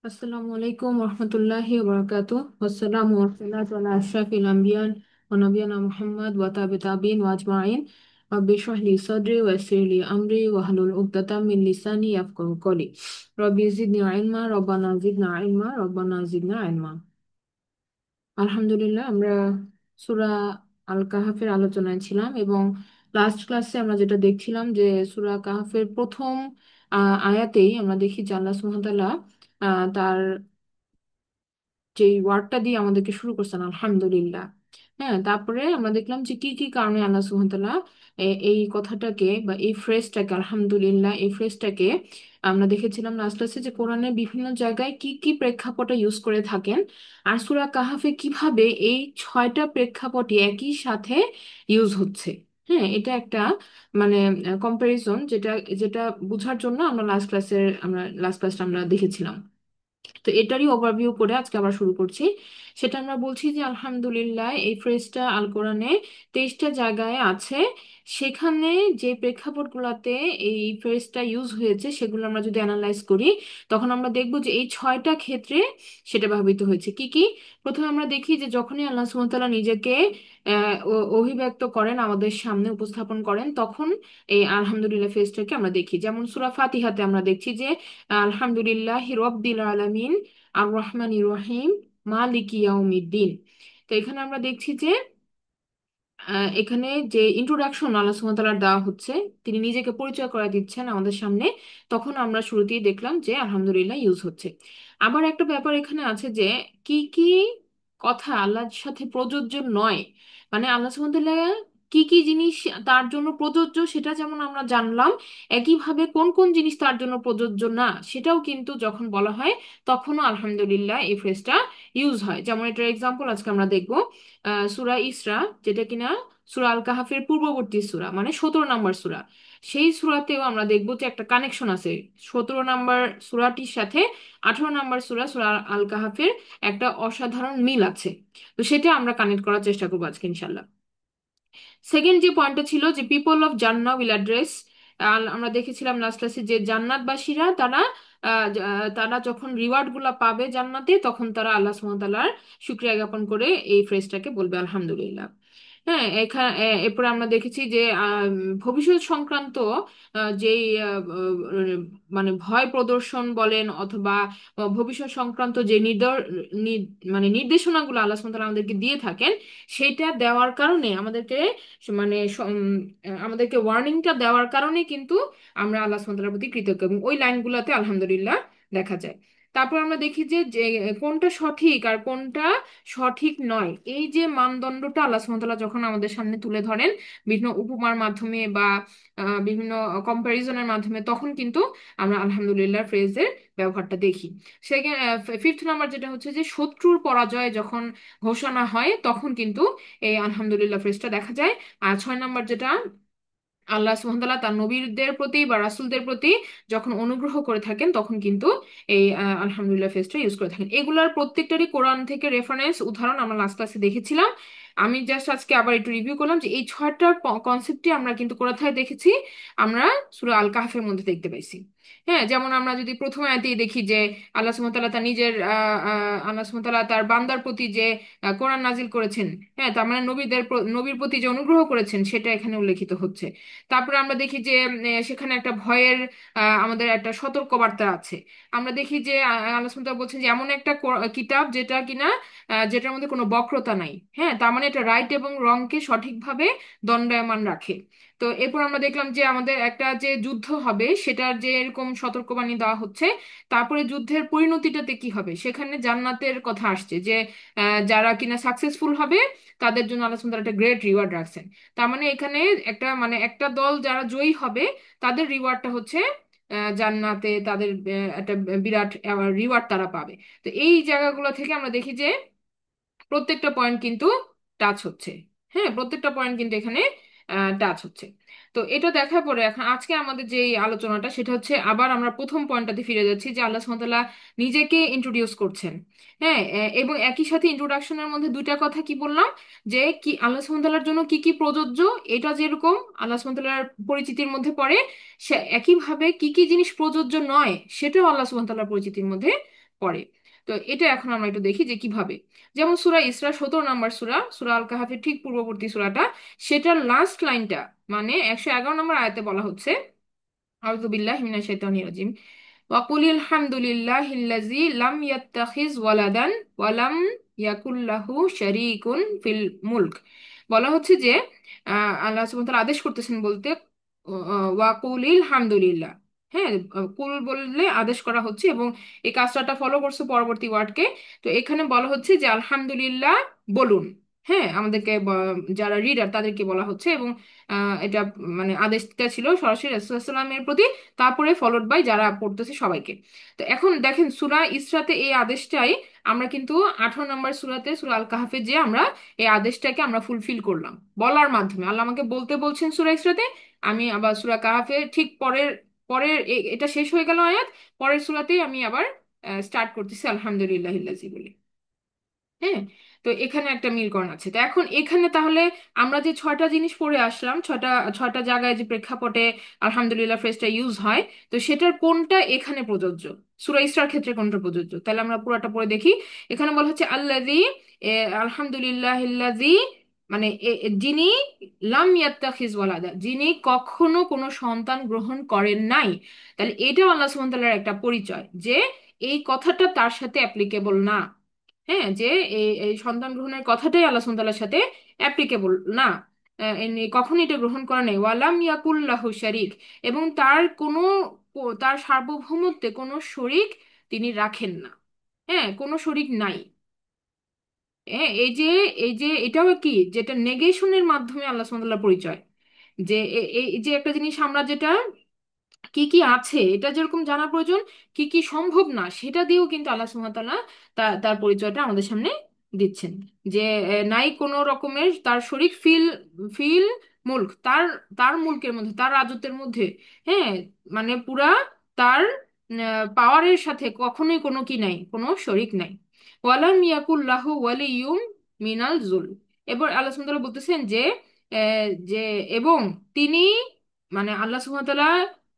আসসালামু আলাইকুম রহমতুল্লাহি ওবরাকাতুহ। আসসালামু ওয়াসসালাতু আলা আশরাফিল আম্বিয়া ওয়া নাবিয়িনা মুহাম্মদ ওয়া তাবিঈন ওয়া আজমাইন। রব্বি ইশরাহ লি সাদরি ওয়া ইয়াসসির লি আমরি ওয়াহলুল উকদাতাম মিন লিসানি ইয়াফকাহু কওলি। রব্বি জিদনি ইলমা রব্বানা জিদনা ইলমা রব্বানা জিদনা ইলমা। আলহামদুলিল্লাহ, আমরা সূরা আল কাহাফের আলোচনায় ছিলাম এবং লাস্ট ক্লাসে আমরা যেটা দেখছিলাম যে সূরা কাহাফের প্রথম আয়াতেই আমরা দেখি যে আল্লাহ সুবহানাহু ওয়া তাআলা তার যে ওয়ার্ডটা দিয়ে আমাদেরকে শুরু করছেন আলহামদুলিল্লাহ। হ্যাঁ, তারপরে আমরা দেখলাম যে কি কি কারণে আল্লাহ সুবহানাহু ওয়া তাআলা এই কথাটাকে বা এই ফ্রেজটাকে আলহামদুলিল্লাহ এই ফ্রেজটাকে আমরা দেখেছিলাম লাস্ট ক্লাসে যে কোরআনের বিভিন্ন জায়গায় কি কি প্রেক্ষাপটে ইউজ করে থাকেন আর সূরা কাহাফে কিভাবে এই 6টা প্রেক্ষাপটই একই সাথে ইউজ হচ্ছে। হ্যাঁ, এটা একটা মানে কম্পারিজন যেটা যেটা বোঝার জন্য আমরা লাস্ট ক্লাসটা আমরা দেখেছিলাম। তো এটারই ওভারভিউ করে আজকে আবার শুরু করছি। সেটা আমরা বলছি যে আলহামদুলিল্লাহ এই ফ্রেজটা আল কোরআনে 23টা জায়গায় আছে। সেখানে যে প্রেক্ষাপটগুলোতে এই ফ্রেজটা ইউজ হয়েছে সেগুলো আমরা যদি অ্যানালাইজ করি তখন আমরা দেখব যে এই 6টা ক্ষেত্রে সেটা ব্যবহৃত হয়েছে। কি কি? প্রথমে আমরা দেখি যে যখনই আল্লাহ সুবহানাহু ওয়া তাআলা নিজেকে অভিব্যক্ত করেন, আমাদের সামনে উপস্থাপন করেন, তখন এই আলহামদুলিল্লাহ ফ্রেজটাকে আমরা দেখি। যেমন সূরা ফাতিহাতে আমরা দেখছি যে আলহামদুলিল্লাহ রব্বিল আলামিন আর রহমানির রহিম মালিকি ইয়াউমিদ্দিন। তো এখানে আমরা দেখছি যে এখানে যে ইন্ট্রোডাকশন আল্লাহ সুবহানাহু ওয়া তাআলার দেওয়া হচ্ছে, তিনি নিজেকে পরিচয় করে দিচ্ছেন আমাদের সামনে, তখন আমরা শুরুতেই দেখলাম যে আলহামদুলিল্লাহ ইউজ হচ্ছে। আবার একটা ব্যাপার এখানে আছে যে কি কি কথা আল্লাহর সাথে প্রযোজ্য নয়, মানে আল্লাহ সুবহানাহু ওয়া তাআলা কি কি জিনিস তার জন্য প্রযোজ্য সেটা যেমন আমরা জানলাম, একইভাবে কোন কোন জিনিস তার জন্য প্রযোজ্য না সেটাও কিন্তু যখন বলা হয় তখনও আলহামদুলিল্লাহ এই ফ্রেজটা ইউজ হয়। যেমন এটার এক্সাম্পল আজকে আমরা দেখব সূরা ইসরা, যেটা কিনা সূরা আল কাহাফের পূর্ববর্তী সূরা, মানে 17 নম্বর সূরা। সেই সূরাতেও আমরা দেখবো যে একটা কানেকশন আছে 17 নম্বর সূরাটির সাথে 18 নম্বর সূরা সূরা আল কাহাফের একটা অসাধারণ মিল আছে। তো সেটা আমরা কানেক্ট করার চেষ্টা করবো আজকে ইনশাল্লাহ। সেকেন্ড যে পয়েন্টটা ছিল যে people of Jannah will address, আমরা দেখেছিলাম লাস্ট ক্লাসে যে জান্নাতবাসীরা তারা যখন রিওয়ার্ড গুলা পাবে জান্নাতে তখন তারা আল্লাহ সুবহানাহু ওয়া তাআলার শুকরিয়া জ্ঞাপন করে এই ফ্রেজটাকে বলবে আলহামদুলিল্লাহ। হ্যাঁ, এখানে এরপরে আমরা দেখেছি যে ভবিষ্যৎ সংক্রান্ত যেই মানে ভয় প্রদর্শন বলেন অথবা ভবিষ্যৎ সংক্রান্ত যে মানে নির্দেশনাগুলো আল্লাহ সুবহানাহু ওয়া তাআলা আমাদেরকে দিয়ে থাকেন, সেটা দেওয়ার কারণে মানে আমাদেরকে ওয়ার্নিংটা দেওয়ার কারণে কিন্তু আমরা আল্লাহ সুবহানাহু ওয়া তাআলার প্রতি কৃতজ্ঞ, এবং ওই লাইনগুলোতে আলহামদুলিল্লাহ দেখা যায়। তারপর আমরা দেখি যে যে কোনটা সঠিক আর কোনটা সঠিক নয়, এই যে মানদণ্ডটা আল্লাহ সুবহানাহু ওয়া তাআলা যখন আমাদের সামনে তুলে ধরেন বিভিন্ন উপমার মাধ্যমে বা বিভিন্ন কম্প্যারিজনের মাধ্যমে, তখন কিন্তু আমরা আলহামদুলিল্লাহ ফ্রেজের ব্যবহারটা দেখি। সেকেন্ড, ফিফথ নাম্বার যেটা হচ্ছে যে শত্রুর পরাজয় যখন ঘোষণা হয় তখন কিন্তু এই আলহামদুলিল্লাহ ফ্রেজটা দেখা যায়। আর 6 নম্বর যেটা আল্লাহ সুবহানাহু ওয়া তাআলা তার নবীদের প্রতি বা রাসূলদের প্রতি যখন অনুগ্রহ করে থাকেন তখন কিন্তু এই আলহামদুলিল্লাহ ফেজটা ইউজ করে থাকেন। এগুলার প্রত্যেকটারই কোরআন থেকে রেফারেন্স উদাহরণ আমরা লাস্ট ক্লাসে দেখেছিলাম। আমি জাস্ট আজকে আবার একটু রিভিউ করলাম যে এই 6টার কনসেপ্টই আমরা কিন্তু কোথায় দেখেছি, আমরা সূরা আল কাহফের মধ্যে দেখতে পাইছি। হ্যাঁ, যেমন আমরা যদি প্রথম আয়াতেই দেখি যে আল্লাহ সুবহানাহু ওয়া তাআলা তার নিজের আল্লাহ সুবহানাহু ওয়া তাআলা তার বান্দার প্রতি যে কোরআন নাজিল করেছেন, হ্যাঁ তার মানে নবীর প্রতি যে অনুগ্রহ করেছেন সেটা এখানে উল্লেখিত হচ্ছে। তারপরে আমরা দেখি যে সেখানে একটা ভয়ের আমাদের একটা সতর্কবার্তা আছে। আমরা দেখি যে আল্লাহ সুবহানাহু ওয়া তাআলা বলছেন যে এমন একটা কিতাব যেটা কিনা যেটার মধ্যে কোনো বক্রতা নাই, হ্যাঁ তার মানে এটা রাইট এবং রংকে সঠিকভাবে দণ্ডায়মান রাখে। তো এরপর আমরা দেখলাম যে আমাদের একটা যে যুদ্ধ হবে সেটার যে এরকম সতর্কবাণী দেওয়া হচ্ছে। তারপরে যুদ্ধের পরিণতিটাতে কি হবে, সেখানে জান্নাতের কথা আসছে যে যারা কিনা সাকসেসফুল হবে তাদের জন্য আল্লাহ সুবহানাহু ওয়া তাআলা একটা গ্রেট রিওয়ার্ড রাখছেন। তার মানে এখানে একটা দল যারা জয়ী হবে তাদের রিওয়ার্ডটা হচ্ছে জান্নাতে তাদের একটা বিরাট রিওয়ার্ড তারা পাবে। তো এই জায়গাগুলো থেকে আমরা দেখি যে প্রত্যেকটা পয়েন্ট কিন্তু টাচ হচ্ছে। হ্যাঁ, প্রত্যেকটা পয়েন্ট কিন্তু এখানে টাচ হচ্ছে। তো এটা দেখার পরে এখন আজকে আমাদের যে এই আলোচনাটা সেটা হচ্ছে আবার আমরা প্রথম পয়েন্টটাতে ফিরে যাচ্ছি যে আল্লাহ সুবহানাহু ওয়া তাআলা নিজেকে ইন্ট্রোডিউস করছেন। হ্যাঁ, এবং একই সাথে ইন্ট্রোডাকশনের মধ্যে দুইটা কথা কি বললাম, যে কি আল্লাহ সুবহানাহু ওয়া তাআলার জন্য কি কি প্রযোজ্য, এটা যেরকম আল্লাহ সুবহানাহু ওয়া তাআলার পরিচিতির মধ্যে পড়ে, সে একইভাবে কি কি জিনিস প্রযোজ্য নয় সেটাও আল্লাহ সুবহানাহু ওয়া তাআলার পরিচিতির মধ্যে পড়ে। তো এটা এখন আমরা একটু দেখি যে কিভাবে। যেমন সূরা ইসরা 17 নম্বর সূরা, সূরা আল কাহাফের ঠিক পূর্ববর্তী সূরাটা, সেটার লাস্ট লাইনটা মানে 111 নম্বর আয়াতে বলা হচ্ছে, আউযু বিল্লাহি মিনাশ শাইতানির রাজিম, ওয়াকুলিল হামদুলিল্লাহিল্লাযী লাম ইয়াত্তাখিজ ওয়ালাদান ওয়া লাম ইয়াকুল লাহু শারীকুন ফিল মুলক। বলা হচ্ছে যে আল্লাহ সুবহানাহু ওয়া তাআলা আদেশ করতেছেন বলতে, ওয়াকুলিল হামদুলিল্লাহ। হ্যাঁ, কুল বললে আদেশ করা হচ্ছে এবং এই কাজটা ফলো করছে পরবর্তী ওয়ার্ডকে। তো এখানে বলা হচ্ছে যে আলহামদুলিল্লাহ বলুন। হ্যাঁ, আমাদেরকে যারা রিডার তাদেরকে বলা হচ্ছে, এবং এটা মানে আদেশটা ছিল সরাসরি রাসূলুল্লাহ সাল্লাল্লাহু আলাইহি ওয়াসাল্লামের প্রতি, তারপরে ফলোড বাই যারা পড়তেছে সবাইকে। তো এখন দেখেন সূরা ইসরাতে এই আদেশটাই আমরা কিন্তু 18 নম্বর সূরাতে, সূরা আল কাহাফে যে আমরা এই আদেশটাকে আমরা ফুলফিল করলাম বলার মাধ্যমে। আল্লাহ আমাকে বলতে বলছেন সূরা ইসরাতে, আমি আবার সূরা কাহাফে ঠিক পরের পরের এটা শেষ হয়ে গেল আয়াত, পরের সূরাতেই আমি আবার স্টার্ট করতেছি আলহামদুলিল্লাহিল্লাজি বলে। হ্যাঁ, তো এখানে একটা মিলকরণ আছে। তো এখন এখানে তাহলে আমরা যে ছয়টা জিনিস পড়ে আসলাম, ছয়টা ছয়টা জায়গায় যে প্রেক্ষাপটে আলহামদুলিল্লাহ ফ্রেজটা ইউজ হয়, তো সেটার কোনটা এখানে প্রযোজ্য, সূরা ইসরার ক্ষেত্রে কোনটা প্রযোজ্য, তাহলে আমরা পুরোটা পড়ে দেখি। এখানে বলা হচ্ছে আল্লাযী, আলহামদুলিল্লাহিল্লাযী, মানে যিনি লাম ইয়াত্তাখিজ ওয়ালাদা, যিনি কখনো কোনো সন্তান গ্রহণ করেন নাই। তাহলে এটাও আল্লাহ সুবহানাহু ওয়া তাআলার একটা পরিচয় যে এই কথাটা তার সাথে অ্যাপ্লিকেবল না। হ্যাঁ, যে এই এই সন্তান গ্রহণের কথাটাই আল্লাহ সুবহানাহু ওয়া তাআলার সাথে অ্যাপ্লিকেবল না। কখনই এটা গ্রহণ করা নেই। ওয়ালাম ইয়াকুল্লাহু শারিক, এবং তার কোনো তার সার্বভৌমত্বে কোনো শরিক তিনি রাখেন না। হ্যাঁ, কোনো শরিক নাই। হ্যাঁ, এই যে এটাও কি, যেটা নেগেশনের মাধ্যমে আল্লাহ সুবহানাহু ওয়া তাআলার পরিচয়, যে এই যে একটা জিনিস আমরা যেটা কি কি আছে এটা যেরকম জানা প্রয়োজন, কি কি সম্ভব না সেটা দিয়েও কিন্তু আল্লাহ সুবহানাহু ওয়া তাআলা তার পরিচয়টা আমাদের সামনে দিচ্ছেন। যে নাই কোনো রকমের তার শরীক ফিল ফিল মুলক, তার তার মুলকের মধ্যে, তার রাজত্বের মধ্যে। হ্যাঁ, মানে পুরা তার পাওয়ারের সাথে কখনোই কোনো কি নাই, কোনো শরিক নাই। ওয়ালাম ইয়াকুল্লাহু ওয়ালিয়ুম মিনাল জুল। এবার আল্লাহ সুবহানাহু ওয়া তাআলা বলতেছেন যে যে এবং তিনি, মানে আল্লাহ সুবহানাহু ওয়া তাআলা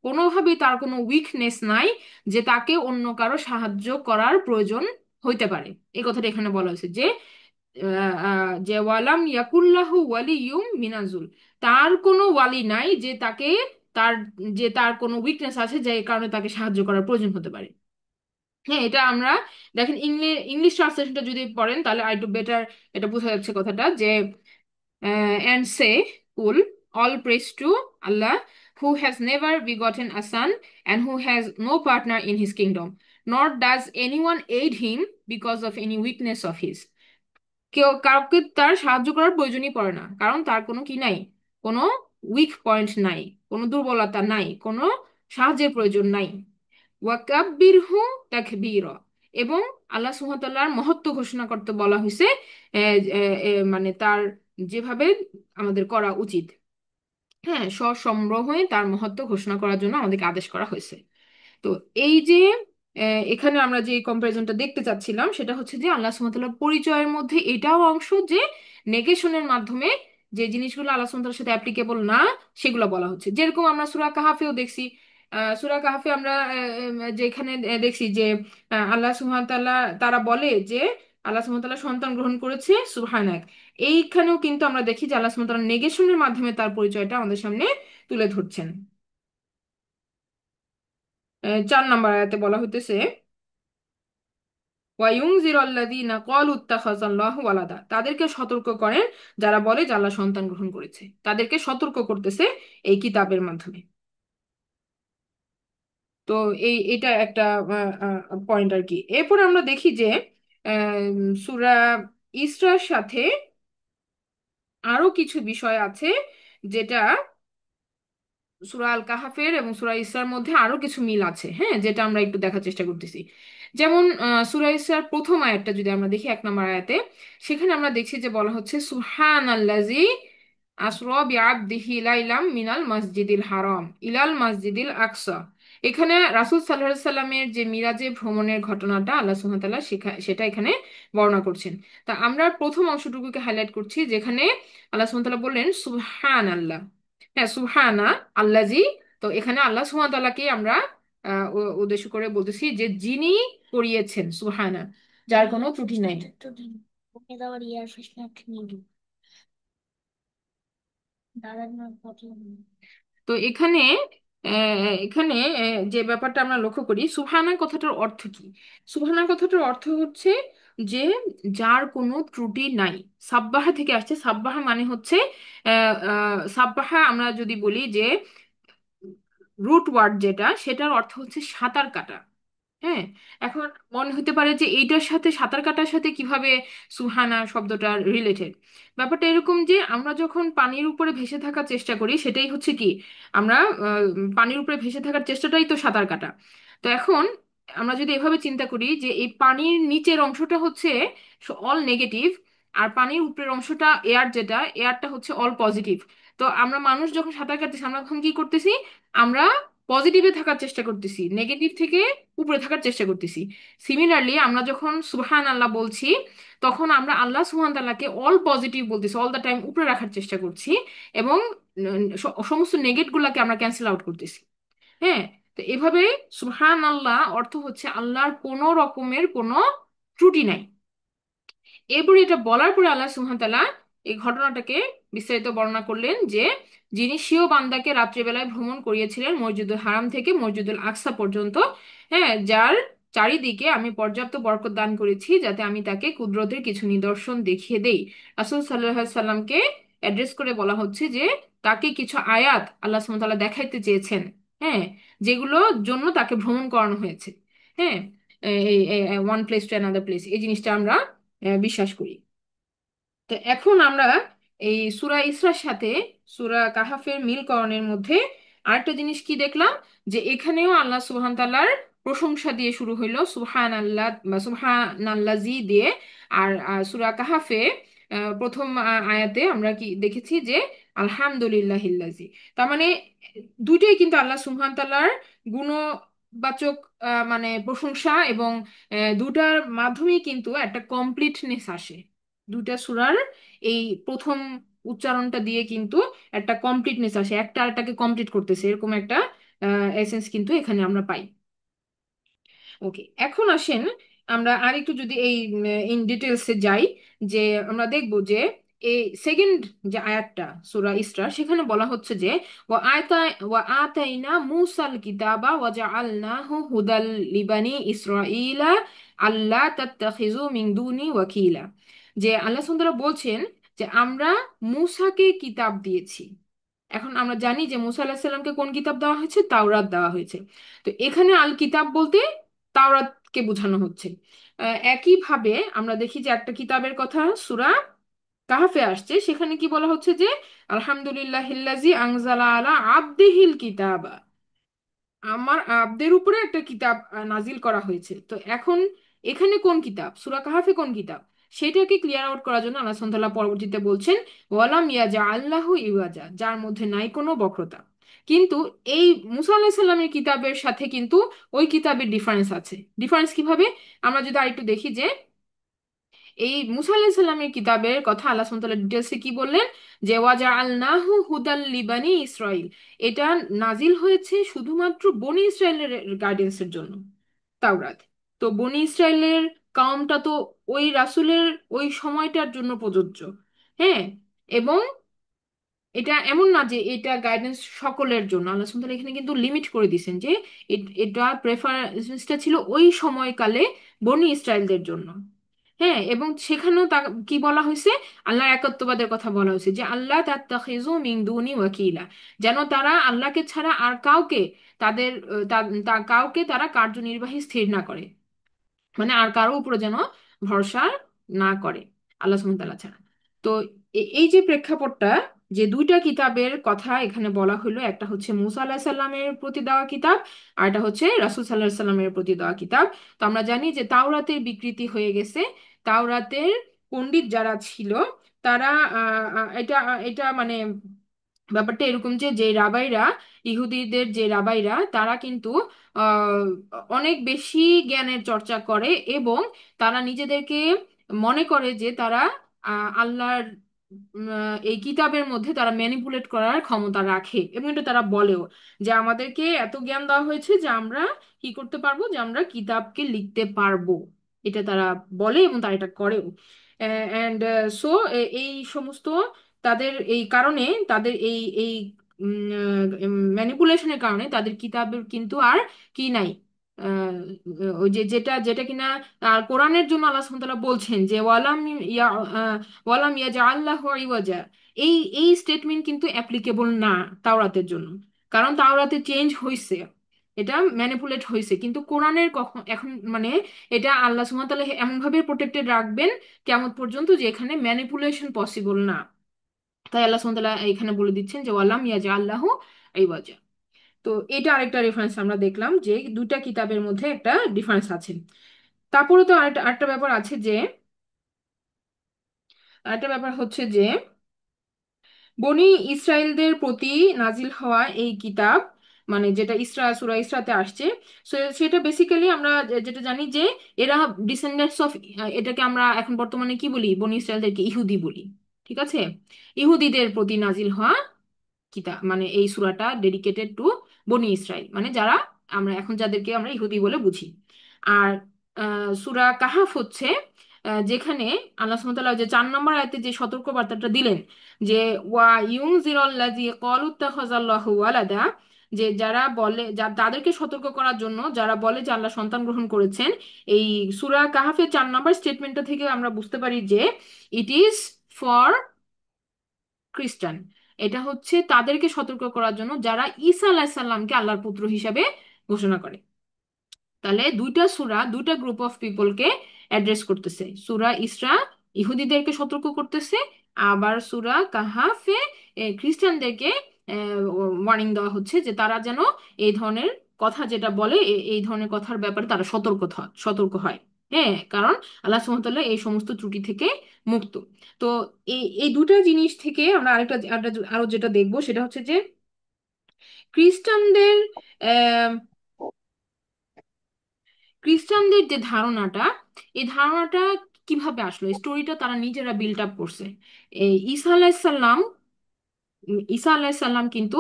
কোনোভাবেই তার কোনো উইকনেস নাই যে তাকে অন্য কারো সাহায্য করার প্রয়োজন হইতে পারে। এই কথাটা এখানে বলা হয়েছে যে যে ওয়ালাম ইয়াকুল্লাহু ওয়ালিয়ুম মিনাজুল, তার কোনো ওয়ালি নাই যে তাকে, তার যে তার কোনো উইকনেস আছে যে কারণে তাকে সাহায্য করার প্রয়োজন হতে পারে। হ্যাঁ, এটা আমরা দেখেন ইংলিশ ট্রান্সলেশনটা যদি পড়েন তাহলে আরেকটু বেটার এটা বোঝা যাচ্ছে কথাটা, যে and say, Kul, all praise to Allah, who has never begotten a son and who has no partner in his kingdom, nor does anyone aid him because of any weakness of his. কেউ কাউকে তার সাহায্য করার প্রয়োজনই পড়ে না, কারণ তার কোনো কি নাই, কোনো উইক পয়েন্ট নাই, কোনো দুর্বলতা নাই, কোনো সাহায্যের প্রয়োজন নাই। ওয়াকাব্বিরহু তাকবীরা, এবং আল্লাহ সুবহানাহু ওয়া তাআলার মহত্ব ঘোষণা করতে বলা হয়েছে, মানে তার যেভাবে আমাদের করা উচিত। হ্যাঁ, সসম্ভ্রমে তার মহত্ব ঘোষণা করার জন্য আমাদেরকে আদেশ করা হয়েছে। তো এই যে এখানে আমরা যে কম্পারিজনটা দেখতে চাচ্ছিলাম সেটা হচ্ছে যে আল্লাহ সুবহানাহু ওয়া তাআলার পরিচয়ের মধ্যে এটাও অংশ যে নেগেশনের মাধ্যমে যে জিনিসগুলো আল্লাহ সুবহানাহু ওয়া তাআলার সাথে অ্যাপ্লিকেবল না সেগুলো বলা হচ্ছে। যেরকম আমরা সূরা কাহাফেও দেখছি, সূরা কাহাফে আমরা যেখানে দেখছি যে আল্লাহ সুবহানাহু ওয়া তাআলা তারা বলে যে আল্লাহ সুবহানাহু ওয়া তাআলা সন্তান গ্রহণ করেছে সুবহানাক। এইখানেও কিন্তু আমরা দেখি যে আল্লাহ সুবহানাহু ওয়া তাআলা নেগেশনের মাধ্যমে তার পরিচয়টা আমাদের সামনে তুলে ধরছেন। 4 নম্বর আয়াতে বলা হইতেছে ওয়ায়ুনজিরাল্লাযীনা ক্বালু ইত্তাখাযাল্লাহু ওয়ালাদা, তাদেরকে সতর্ক করেন যারা বলে যে আল্লাহ সন্তান গ্রহণ করেছে, তাদেরকে সতর্ক করতেছে এই কিতাবের মাধ্যমে। তো এটা একটা পয়েন্ট আর কি। এরপর আমরা দেখি যে সূরা ইসরার সাথে আরো কিছু বিষয় আছে যেটা সূরা আল কাহাফের এবং সূরা ইসরার মধ্যে আরো কিছু মিল আছে। হ্যাঁ, যেটা আমরা একটু দেখার চেষ্টা করতেছি। যেমন সূরা ইসরার প্রথম আয়াতটা যদি আমরা দেখি, 1 নম্বর আয়াতে, সেখানে আমরা দেখছি যে বলা হচ্ছে সুবহানাল্লাযী আসরা বিআবদিহি লাইলাম মিনাল মসজিদিল হারাম ইলাল মসজিদিল আকসা। এখানে রাসূল সাল্লাল্লাহু আলাইহি সাল্লামের যে মিরাজে ভ্রমণের ঘটনাটা আল্লাহ সুবহানাহু ওয়া তাআলা সেটা এখানে বর্ণনা করছেন। তা আমরা প্রথম অংশটুকুকে হাইলাইট করছি যেখানে আল্লাহ সুবহানাহু ওয়া তাআলা বললেন সুবহানাল্লাহ। হ্যাঁ, সুবহানা আল্লাজি। তো এখানে আল্লাহ সুবহানাহু ওয়া তাআলাকে আমরা উদ্দেশ্য করে বলতেছি যে যিনি করিয়েছেন, সুবহানা, যার কোনো ত্রুটি নাই। তো এখানে যে ব্যাপারটা আমরা লক্ষ্য করি, সুবহানা কথাটার অর্থ কি? সুবহানা কথাটার অর্থ হচ্ছে যে যার কোনো ত্রুটি নাই। সাব্বাহা থেকে আসছে। সাব্বাহা মানে হচ্ছে সাব্বাহা আমরা যদি বলি যে রুট ওয়ার্ড যেটা, সেটার অর্থ হচ্ছে সাঁতার কাটা। হ্যাঁ, এখন মনে হতে পারে যে এইটার সাথে, সাঁতার কাটার সাথে কিভাবে সুবহানা শব্দটা রিলেটেড। ব্যাপারটা এরকম যে আমরা যখন পানির উপরে ভেসে থাকার চেষ্টা করি, সেটাই হচ্ছে কি, আমরা পানির উপরে ভেসে থাকার চেষ্টাটাই তো সাঁতার কাটা। তো এখন আমরা যদি এভাবে চিন্তা করি যে এই পানির নিচের অংশটা হচ্ছে অল নেগেটিভ, আর পানির উপরের অংশটা এয়ার, যেটা এয়ারটা হচ্ছে অল পজিটিভ। তো আমরা মানুষ যখন সাঁতার কাটতেছি, আমরা তখন কি করতেছি? আমরা পজিটিভে থাকার চেষ্টা করতেছি, নেগেটিভ থেকে উপরে থাকার চেষ্টা করতেছি। সিমিলারলি আমরা যখন সুবহান আল্লাহ বলছি, তখন আমরা আল্লাহ সুবহান তাআলাকে অল পজিটিভ বলতেছি, অল দ্য টাইম উপরে রাখার চেষ্টা করছি, এবং সমস্ত নেগেটিভ গুলাকে আমরা ক্যান্সেল আউট করতেছি। হ্যাঁ, তো এভাবে সুবহান আল্লাহ অর্থ হচ্ছে আল্লাহর কোনো রকমের কোনো ত্রুটি নাই। এরপরে এটা বলার পরে আল্লাহ সুবহানাহু ওয়া তাআলা এই ঘটনাটাকে বিস্তারিত বর্ণনা করলেন যে যিনি স্বীয় বান্দাকে রাত্রিবেলায় ভ্রমণ করিয়েছিলেন মসজিদুল হারাম থেকে মসজিদুল আকসা পর্যন্ত, হ্যাঁ, যার চারিদিকে আমি পর্যাপ্ত বরকত দান করেছি যাতে আমি তাকে কুদরতের কিছু নিদর্শন দেখিয়ে দেই। রাসূল সাল্লাল্লাহু আলাইহি সাল্লামকে অ্যাড্রেস করে বলা হচ্ছে যে তাকে কিছু আয়াত আল্লাহ সুবহানাহু ওয়া তাআলা দেখাইতে চেয়েছেন। হ্যাঁ, যেগুলোর জন্য তাকে ভ্রমণ করানো হয়েছে। হ্যাঁ, এই one place to another place, এই জিনিসটা আমরা বিশ্বাস করি। তো এখন আমরা এই সূরা ইসরার সাথে সূরা কাহাফের মিলকরণের মধ্যে আরেকটা জিনিস কি দেখলাম, যে এখানেও আল্লাহ সুবহান তাআলার প্রশংসা দিয়ে শুরু হইলো, সুবহান আল্লাহ বা সুবহান আল্লাজি দিয়ে। আর সূরা কাহাফে প্রথম আয়াতে আমরা কি দেখেছি যে আলহামদুলিল্লাহিল্লাজি। তার মানে দুইটাই কিন্তু আল্লাহ সুবহান তাআলার গুণবাচক মানে প্রশংসা, এবং দুটার মাধ্যমেই কিন্তু একটা কমপ্লিটনেস আসে। দুইটা সূরার এই প্রথম উচ্চারণটা দিয়ে কিন্তু একটা কমপ্লিটনেস আসে, একটা আরেকটাকে কমপ্লিট করতেছে, এরকম একটা এসেন্স কিন্তু এখানে আমরা পাই। ওকে, এখন আসেন আমরা আরেকটু যদি এই ইন ডিটেলসে যাই, যে আমরা দেখব যে এই সেকেন্ড যে আয়াতটা সূরা ইসরা, সেখানে বলা হচ্ছে যে ওয়া আতাইনা মূসাল কিতাবা ওয়া জাআলনাহু হুদাল লিবানি ইসরাঈলা আল্লা তাত্তাখিযু মিন দুনি ওয়াকিলা। যে আল্লাহ সুবহানাহু ওয়া তাআলা বলছেন যে আমরা মূসাকে কিতাব দিয়েছি। এখন আমরা জানি যে মুসা আলাহিসাল্লামকে কোন কিতাব দেওয়া হয়েছে? তাওরাত দেওয়া হয়েছে। তো এখানে আল কিতাব বলতে তাওরাতকে বোঝানো হচ্ছে। একইভাবে আমরা দেখি যে একটা কিতাবের কথা সূরা কাহফে আসছে, সেখানে কি বলা হচ্ছে যে আলহামদুলিল্লাহিল্লাজি আনজালা আলা আবদিহিল কিতাবা, আমার আব্দের উপরে একটা কিতাব নাজিল করা হয়েছে। তো এখন এখানে কোন কিতাব, সূরা কাহাফে কোন কিতাব, সেটাকে ক্লিয়ার আউট করার জন্য আল্লাহ সুবহানাহু ওয়া তাআলা পরবর্তীতে বলছেন ওয়ালাম ইয়াজা আল্লাহু ইওয়াজা, যার মধ্যে নাই কোনো বক্রতা। কিন্তু এই মুসা আলাইহিস সালামের কিতাবের সাথে কিন্তু ওই কিতাবের ডিফারেন্স আছে। ডিফারেন্স কিভাবে? আমরা যদি আরেকটু দেখি যে এই মুসা আলাইহিস সালামের কিতাবের কথা আল্লাহ সুবহানাহু ওয়া তাআলা ডিটেলসে কি বললেন, যে ওয়াজআলনাহু হুদাল লিবানি ইসরাইল, এটা নাজিল হয়েছে শুধুমাত্র বনি ইসরায়েলের গাইডেন্সের জন্য, তাওরাত। তো বনি ইসরায়েলের কাউমটা তো ওই রাসূলের ওই সময়টার জন্য প্রযোজ্য। হ্যাঁ, এবং এটা এমন না যে এটা গাইডেন্স সকলের জন্য। আল্লাহ সুবহানাহু ওয়া তাআলা এখানে কিন্তু লিমিট করে দিয়েছেন যে এটা প্রেফারেন্সটা ছিল ওই সময়কালে বনি ইসরায়েলদের জন্য। হ্যাঁ, এবং সেখানেও তা কি বলা হয়েছে, আল্লাহর একাত্মবাদের কথা বলা হয়েছে যে আল্লাহ তাত্তাখিযু মিন দুনি ওয়াকিলা, যেন তারা আল্লাহকে ছাড়া আর কাউকে তাদের কাউকে তারা কার্যনির্বাহী স্থির না করে, মানে আর কারো উপরে যেন ভরসা না করে আল্লাহ সুবহানাহু ওয়া তাআলা ছাড়া। তো এই যে প্রেক্ষাপটটা, যে দুইটা কিতাবের কথা এখানে বলা হলো, একটা হচ্ছে মুসা আলাহিস সাল্লামের প্রতি দেওয়া কিতাব, আর এটা হচ্ছে রাসূল সাল্লাল্লাহু আলাইহি সাল্লামের প্রতি দেওয়া কিতাব। তো আমরা জানি যে তাওরাতের বিকৃতি হয়ে গেছে। তাওরাতের পণ্ডিত যারা ছিল তারা এটা এটা মানে ব্যাপারটা এরকম যে যে রাবাইরা, ইহুদিদের যে রাবাইরা, তারা কিন্তু আহ, অনেক বেশি জ্ঞানের চর্চা করে, এবং তারা নিজেদেরকে মনে করে যে তারা আল্লাহর এই কিতাবের মধ্যে তারা ম্যানিপুলেট করার ক্ষমতা রাখে, এবং এটা তারা বলেও যে আমাদেরকে এত জ্ঞান দেওয়া হয়েছে যে আমরা কি করতে পারবো, যে আমরা কিতাবকে লিখতে পারবো। এটা তারা বলে এবং তারা এটা করেও। অ্যান্ড সো এই সমস্ত তাদের এই কারণে, তাদের এই ম্যানিপুলেশনের কারণে তাদের কিতাবের কিন্তু আর কি নাই, ওই যে যেটা যেটা কিনা কোরআনের জন্য আল্লাহ সুবহানাহু ওয়া তাআলা বলছেন যে ওয়ালাম ইয়াজআল্লাহু ইওয়াজা, এই স্টেটমেন্ট কিন্তু অ্যাপ্লিকেবল না তাওরাতের জন্য। কারণ তাওরাতে চেঞ্জ হয়েছে, এটা ম্যানিপুলেট হয়েছে, কিন্তু কোরআনের কখন এখন মানে এটা আল্লাহ সুবহানাহু ওয়া তাআলা এমন ভাবে প্রোটেক্টেড রাখবেন কিয়ামত পর্যন্ত যে এখানে ম্যানিপুলেশন পসিবল না। তাই আল্লাহ সুবহানাহু ওয়া তাআলা এখানে বলে দিচ্ছেন যে ওয়ালাম ইয়াজআল্লাহু ইওয়াজা। তো এটা আরেকটা রেফারেন্স আমরা দেখলাম যে দুইটা কিতাবের মধ্যে একটা ডিফারেন্স আছে। তারপরে তো আরেকটা আরেকটা ব্যাপার আছে যে, আরেকটা ব্যাপার হচ্ছে যে বনি ইসরায়েলদের প্রতি নাজিল হওয়া এই কিতাব, মানে যেটা সূরা ইসরাতে আসছে, সেটা বেসিক্যালি আমরা যেটা জানি যে এরা ডিসেন্ডেন্টস অফ, এটাকে আমরা এখন বর্তমানে কি বলি, বনি ইসরায়েলদেরকে ইহুদি বলি। ঠিক আছে, ইহুদিদের প্রতি নাজিল হওয়া কিতাব, মানে এই সূরাটা ডেডিকেটেড টু বনি ইসরাইল, মানে যারা আমরা এখন যাদেরকে আমরা ইহুদি বলে বুঝি। আর সূরা কাহাফ হচ্ছে যেখানে আল্লাহ সুবহানাহু ওয়া তাআলা যে 4 নম্বর আয়াতে যে সতর্ক বার্তাটা দিলেন যে ওয়া ইউনজিরাল্লাযী ক্বালু ইত্তাখাযাল্লাহু ওয়ালাদা, যে যারা বলে, তাদেরকে সতর্ক করার জন্য যারা বলে যে আল্লাহ সন্তান গ্রহণ করেছেন। এই সূরা কাহাফের 4 নম্বর স্টেটমেন্টটা থেকে আমরা বুঝতে পারি যে ইট ইজ ফর খ্রিস্টান। এটা হচ্ছে তাদেরকে সতর্ক করার জন্য যারা ঈসা আলাইহিস সালামকে আল্লাহর পুত্র হিসাবে ঘোষণা করে। তাহলে দুইটা সূরা দুইটা গ্রুপ অফ পিপলকে অ্যাড্রেস করতেছে। সূরা ইসরা ইহুদিদেরকে সতর্ক করতেছে, আবার সূরা কাহাফে খ্রিস্টানদেরকে ওয়ার্নিং দেওয়া হচ্ছে যে তারা যেন এই ধরনের কথা যেটা বলে, এই ধরনের কথার ব্যাপারে তারা সতর্ক হয়। হ্যাঁ, কারণ আল্লাহ সুবহানাহু ওয়া তাআলা এই সমস্ত ত্রুটি থেকে মুক্ত। তো এই এই দুটা জিনিস থেকে আমরা আরো যেটা দেখবো সেটা হচ্ছে যে খ্রিস্টানদের খ্রিস্টানদের যে ধারণাটা, এই ধারণাটা কিভাবে আসলো, স্টোরিটা তারা নিজেরা বিল্ড আপ করছে। এই ঈসা আলাইসাল্লাম কিন্তু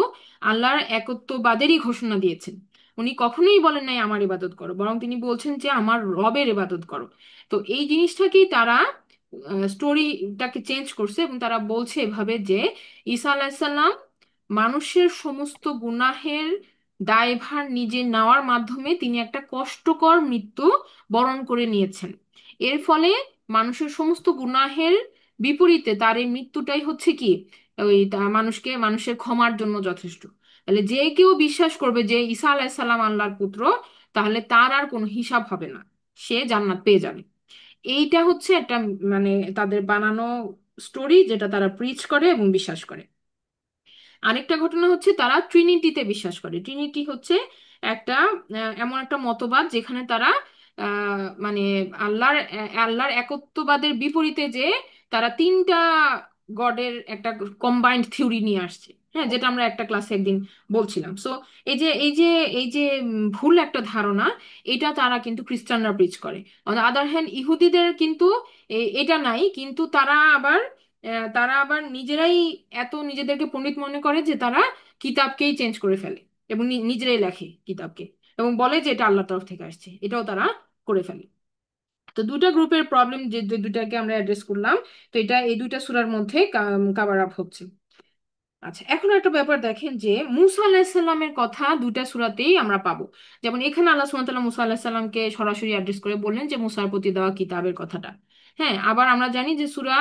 আল্লাহর একত্ববাদেরই ঘোষণা দিয়েছেন। উনি কখনোই বলেন নাই আমার ইবাদত করো, বরং তিনি বলছেন যে আমার রবের ইবাদত করো। তো এই জিনিসটাকেই তারা স্টোরিটাকে চেঞ্জ করছে, এবং তারা বলছে এভাবে যে ঈসা আলাইসাল্লাম মানুষের সমস্ত গুনাহের দায়ভার নিজে নেওয়ার মাধ্যমে তিনি একটা কষ্টকর মৃত্যু বরণ করে নিয়েছেন। এর ফলে মানুষের সমস্ত গুনাহের বিপরীতে তার এই মৃত্যুটাই হচ্ছে কি, মানুষের ক্ষমার জন্য যথেষ্ট। তাহলে যে কেউ বিশ্বাস করবে যে ঈসা আলাইসাল্লাম আল্লাহর পুত্র, তাহলে তার আর কোনো হিসাব হবে না, সে জান্নাত পেয়ে যাবে। এইটা হচ্ছে একটা মানে তাদের বানানো স্টোরি, যেটা তারা প্রিচ করে এবং বিশ্বাস করে। আরেকটা ঘটনা হচ্ছে তারা ট্রিনিটিতে বিশ্বাস করে। ট্রিনিটি হচ্ছে একটা এমন একটা মতবাদ যেখানে তারা মানে আল্লাহর একত্ববাদের বিপরীতে যে তারা তিনটা গডের একটা কম্বাইন্ড থিওরি নিয়ে আসছে। হ্যাঁ, যেটা আমরা একটা ক্লাসে একদিন বলছিলাম। সো এই যে ভুল একটা ধারণা, এটা তারা কিন্তু খ্রিস্টানরা প্রিচ করে। অন আদার হ্যান্ড ইহুদিদের কিন্তু এটা নাই, কিন্তু তারা আবার নিজেরাই এত নিজেদেরকে পণ্ডিত মনে করে যে তারা কিতাবকেই চেঞ্জ করে ফেলে, এবং নিজেরাই লেখে কিতাবকে, এবং বলে যে এটা আল্লাহর তরফ থেকে আসছে, এটাও তারা করে ফেলে। তো দুটা গ্রুপের প্রবলেম যে যে দুটাকে আমরা অ্যাড্রেস করলাম, তো এটা এই দুইটা সূরার মধ্যে কাভার আপ হচ্ছে। আচ্ছা, এখন একটা ব্যাপার দেখেন যে মুসা আলাহিসাল্লামের কথা দুইটা সূরাতেই আমরা পাবো। যেমন এখানে আল্লাহ সুবহানাহু ওয়া তাআলা মুসা আলাহিসাল্লামকে সরাসরি অ্যাড্রেস করে বললেন যে মুসার প্রতি দেওয়া কিতাবের কথাটা। হ্যাঁ, আবার আমরা জানি যে সূরা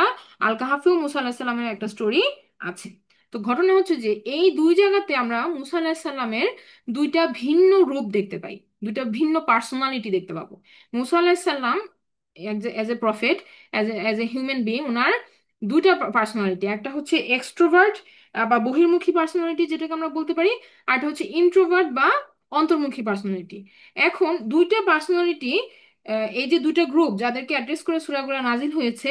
আল কাহাফেও মুসা আলাহিসাল্লামের একটা স্টোরি আছে। তো ঘটনা হচ্ছে যে এই দুই জায়গাতে আমরা মুসা আলাহিসাল্লামের দুইটা ভিন্ন রূপ দেখতে পাই, দুইটা ভিন্ন পার্সোনালিটি দেখতে পাবো। মুসা আলাহিসাল্লাম as a prophet, as a human being, ওনার দুইটা পার্সোনালিটি, একটা হচ্ছে এক্সট্রোভার্ট বা বহির্মুখী পার্সোনালিটি যেটাকে আমরা বলতে পারি, আর একটা হচ্ছে ইন্ট্রোভার্ট বা অন্তর্মুখী পার্সোনালিটি। এখন দুইটা পার্সোনালিটি, এই যে দুইটা গ্রুপ যাদেরকে অ্যাড্রেস করে সূরাগুলো নাজিল হয়েছে,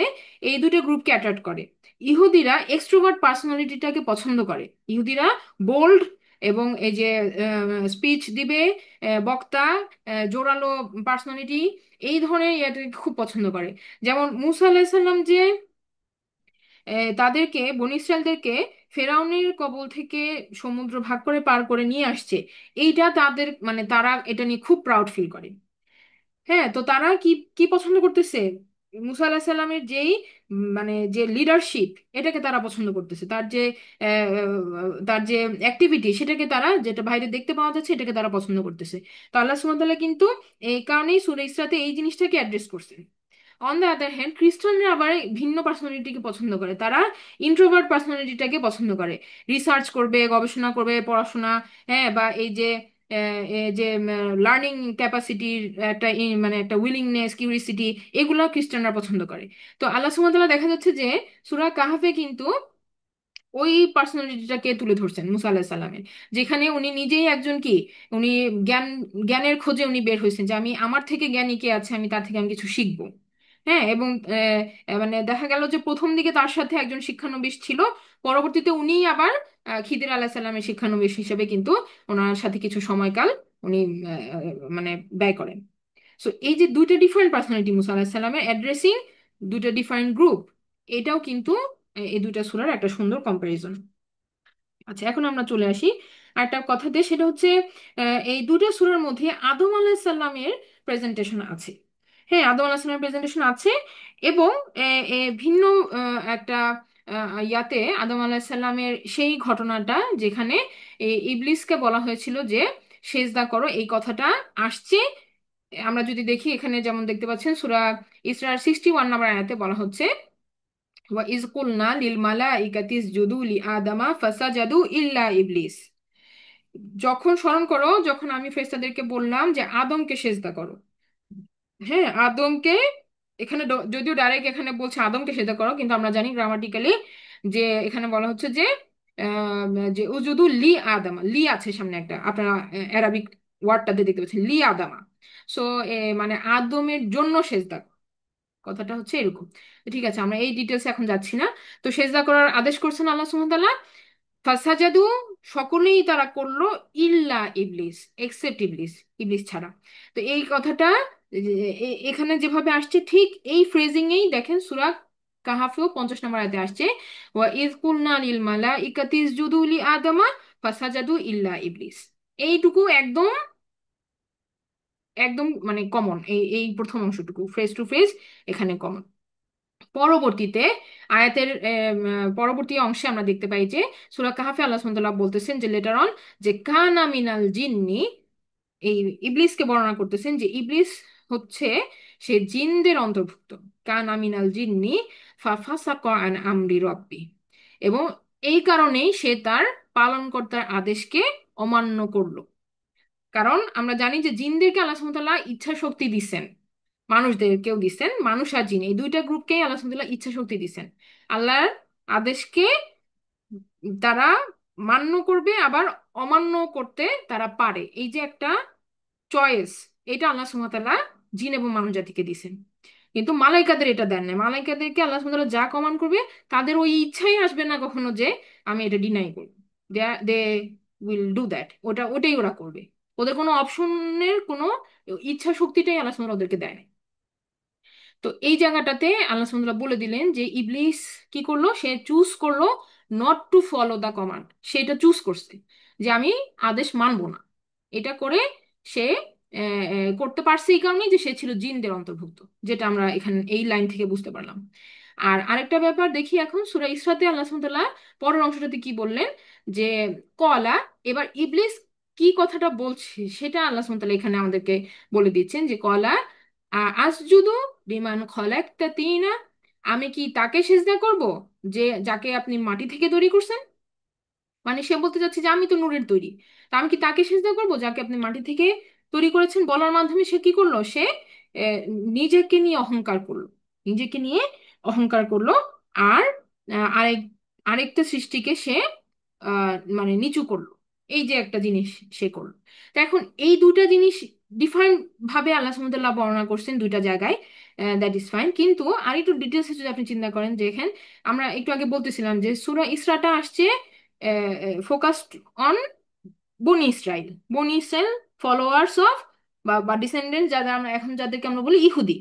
এই দুটো গ্রুপকে অ্যাট্রাক্ট করে। ইহুদিরা এক্সট্রোভার্ট পার্সোনালিটিটাকে পছন্দ করে। ইহুদিরা বোল্ড এবং এই যে স্পিচ দিবে, বক্তা, জোরালো পার্সোনালিটি, এই ধরনের ইয়েটাকে খুব পছন্দ করে। যেমন মুসা আলাহিসাল্লাম যে তাদেরকে বনী ইসরায়েলদেরকে ফেরাউনের কবল থেকে সমুদ্র ভাগ করে পার করে নিয়ে আসছে। এইটা তাদের মানে তারা এটা নিয়ে খুব প্রাউড ফিল করে। হ্যাঁ, তো তারা কি কি পছন্দ করতেছে? মুসা আলাহিস সাল্লামের যেই মানে যে লিডারশিপ, এটাকে তারা পছন্দ করতেছে। তার যে অ্যাক্টিভিটি, সেটাকে তারা, যেটা বাইরে দেখতে পাওয়া যাচ্ছে, এটাকে তারা পছন্দ করতেছে। তো আল্লাহ সুবহানাহু ওয়া তাআলা কিন্তু এই কারণেই সূরা ইসরাতে এই জিনিসটাকে অ্যাড্রেস করছেন। অন দ্য আদার হ্যান্ড, খ্রিস্টানরা আবার ভিন্ন পার্সোনালিটিকে পছন্দ করে। তারা ইন্ট্রোভার্ট পার্সোনালিটিটাকে পছন্দ করে। রিসার্চ করবে, গবেষণা করবে, পড়াশোনা, হ্যাঁ, বা এই যে লার্নিং ক্যাপাসিটির একটা মানে একটা উইলিংনেস, কিউরিসিটি, এগুলো খ্রিস্টানরা পছন্দ করে। তো আল্লাহ সুবহানাহু ওয়া তাআলা দেখা যাচ্ছে যে সূরা কাহাফে কিন্তু ওই পার্সোনালিটিটাকে তুলে ধরছেন মুসা আলাহিস সাল্লামের, যেখানে উনি নিজেই একজন কি, উনি জ্ঞান জ্ঞানের খোঁজে উনি বের হয়েছেন, যে আমি আমার থেকে জ্ঞানী কে আছে, আমি তার থেকে আমি কিছু শিখবো। হ্যাঁ, এবং মানে দেখা গেল যে প্রথম দিকে তার সাথে একজন শিক্ষানবিশ ছিল, পরবর্তীতে উনি আবার খিদির আলাহিস সাল্লামের শিক্ষানবিশ হিসেবে কিন্তু ওনার সাথে কিছু সময়কাল উনি মানে ব্যয় করেন। সো এই যে দুইটা ডিফারেন্ট পার্সোনালিটি মুসা আলাহিস সাল্লামের অ্যাড্রেসিং দুইটা ডিফারেন্ট গ্রুপ, এটাও কিন্তু এই দুইটা সূরার একটা সুন্দর কম্পারিজন। আচ্ছা, এখন আমরা চলে আসি আরেকটা কথাতে, সেটা হচ্ছে এই দুটো সূরার মধ্যে আদম আলাইহিস সালামের প্রেজেন্টেশন আছে। হ্যাঁ, আদম আলাইহিস সালামের প্রেজেন্টেশন আছে। এবং ভিন্ন একটা ইয়াতে আদম আলাইহিস সালামের সেই ঘটনাটা, যেখানে ইবলিসকে বলা হয়েছিল যে সেজদা করো, এই কথাটা আসছে। আমরা যদি দেখি এখানে, যেমন দেখতে পাচ্ছেন সূরা ইসরার 61 নম্বর আয়াতে বলা হচ্ছে, ওয়া ইজ কুলনা লিল মালাইকাতি ইসজুদু লি আদামা ফাসাজাদু ইল্লা ইবলিস। যখন স্মরণ করো, যখন আমি ফেরেশতাদেরকে বললাম যে আদমকে সেজদা করো। হ্যাঁ, আদমকে, এখানে যদিও ডাইরেক্ট এখানে বলছে আদমকে সেজদা করো, কিন্তু আমরা জানি গ্রামাটিক্যালি যে এখানে বলা হচ্ছে যে যে উজুদু লি আদামা, লি আছে সামনে একটা, আপনারা অ্যারাবিক ওয়ার্ডটাতে দেখতে পাচ্ছেন লি আদামা। সো মানে আদমের জন্য সেজদা, কথাটা হচ্ছে এরকম। তো ঠিক আছে, আমরা এই ডিটেলস এখন যাচ্ছি না। তো সেজদা করার আদেশ করছেন আল্লাহ সুবহানাহু ওয়া তাআলা। ফাসাজাদু, সকলেই তারা করলো, ইল্লা ইবলিস, এক্সেপ্ট ইবলিস, ইবলিস ছাড়া। তো এই কথাটা এখানে যেভাবে আসছে, ঠিক এই ফ্রেজিং এই দেখেন সূরা কাহাফেও 50 নম্বর আয়াতে আসছে, ওয়া ইয কুলনা লিল মালাইকাতি ইসজুদু লি আদামা ফাসাজাদু ইল্লা ইবলিস। এইটুকু একদম একদম মানে কমন, এই এই প্রথম অংশটুকু ফেস টু ফেস এখানে কমন। পরবর্তীতে আয়াতের পরবর্তী অংশে আমরা দেখতে পাই যে সূরা কাহাফে আল্লাহ সুবহানাহু ওয়া তাআলা বলতেছেন যে লেটার অন, যে কানা মিনাল জিন্নি, এই ইবলিসকে বর্ণনা করতেছেন যে ইবলিস হচ্ছে সে জিনদের অন্তর্ভুক্ত। কানা মিনাল জিন্নি ফাফাসাকা আন আমরি রব্বি, এবং এই কারণেই সে তার পালনকর্তার আদেশকে অমান্য করলো। কারণ আমরা জানি যে জিনদেরকে আল্লাহ সুবহানাহু ওয়া তাআলা ইচ্ছা শক্তি দিচ্ছেন, মানুষদেরকেও দিচ্ছেন, মানুষ আর জিন এই দুইটা গ্রুপকেই আল্লাহ সুবহানাহু ওয়া তাআলা ইচ্ছা শক্তি দিচ্ছেন। আল্লাহর আদেশকে তারা মান্য করবে, আবার অমান্য করতে তারা পারে, এই যে একটা চয়েস, এটা আল্লাহ সুবহানাহু ওয়া তাআলা জিন এবং মানব জাতিকে দিছেন। কিন্তু মালাইকাদের এটা দেন না। মালাইকাদেরকে আল্লাহ সুবহানাহু ওয়া তাআলা যা কমান্ড করবে, তাদের ওই ইচ্ছাই আসবে না কখনো যে আমি এটা ডিনাই করব। দে উইল ডু দ্যাট, ওটাই ওরা করবে। ওদের কোনো অপশনের কোনো ইচ্ছা শক্তিটাই আল্লাহ সুবহানাহু ওয়া তাআলা ওদেরকে দেয় না। তো এই জায়গাটাতে আল্লাহ সুবহানাহু ওয়া তাআলা বলে দিলেন যে ইবলিস কি করলো, সে চুজ করলো not to follow the command. সেটা চুজ করছে যে আমি আদেশ মানবো না। এটা করে সে করতে পারছে এই কারণেই যে সে ছিল জিনদের অন্তর্ভুক্ত, যেটা আমরা এখানে এই লাইন থেকে বুঝতে পারলাম। আর আরেকটা ব্যাপার দেখি এখন সূরা ইসরাতে আল্লাহ সুবহানাহু ওয়া তাআলা পরের অংশটাতে কি বললেন, যে কলা, এবার ইবলিস কি কথাটা বলছে সেটা আল্লাহ সুবহানাহু ওয়া তাআলা এখানে আমাদেরকে বলে দিচ্ছেন, যে কলা আসজুদু বিমান খলাকতা তিনা, আমি কি তাকে সিজদা করব যে যাকে আপনি মাটি থেকে তৈরি করছেন। মানে সে বলতে চাচ্ছে যে আমি তো নূরের তৈরি, তা আমি কি তাকে সিজদা করব যাকে আপনি মাটি থেকে তৈরি করেছেন। বলার মাধ্যমে সে কি করলো, সে আহ, নিজেকে নিয়ে অহংকার করলো, নিজেকে নিয়ে অহংকার করলো। আর আরেক আরেকটা সৃষ্টিকে সে মানে নিচু করলো। এই যে একটা জিনিস সে করলো। তো এখন এই দুটা জিনিস ডিফারেন্ট ভাবে আল্লাহ সুবহানাহু ওয়া তাআলা বর্ণনা করছেন দুইটা জায়গায়, দ্যাট ইজ ফাইন। কিন্তু আর একটু ডিটেলসে যদি আপনি চিন্তা করেন, যে এখানে আমরা একটু আগে বলতেছিলাম যে সূরা ইসরাটা আসছে ফোকাসড অন বনি ইসরাইল, বনি ইসরাইল ফলোয়ার্স অফ বা ডিসেন্ডেন্ট, যারা আমরা এখন যাদেরকে আমরা বলি ইহুদি।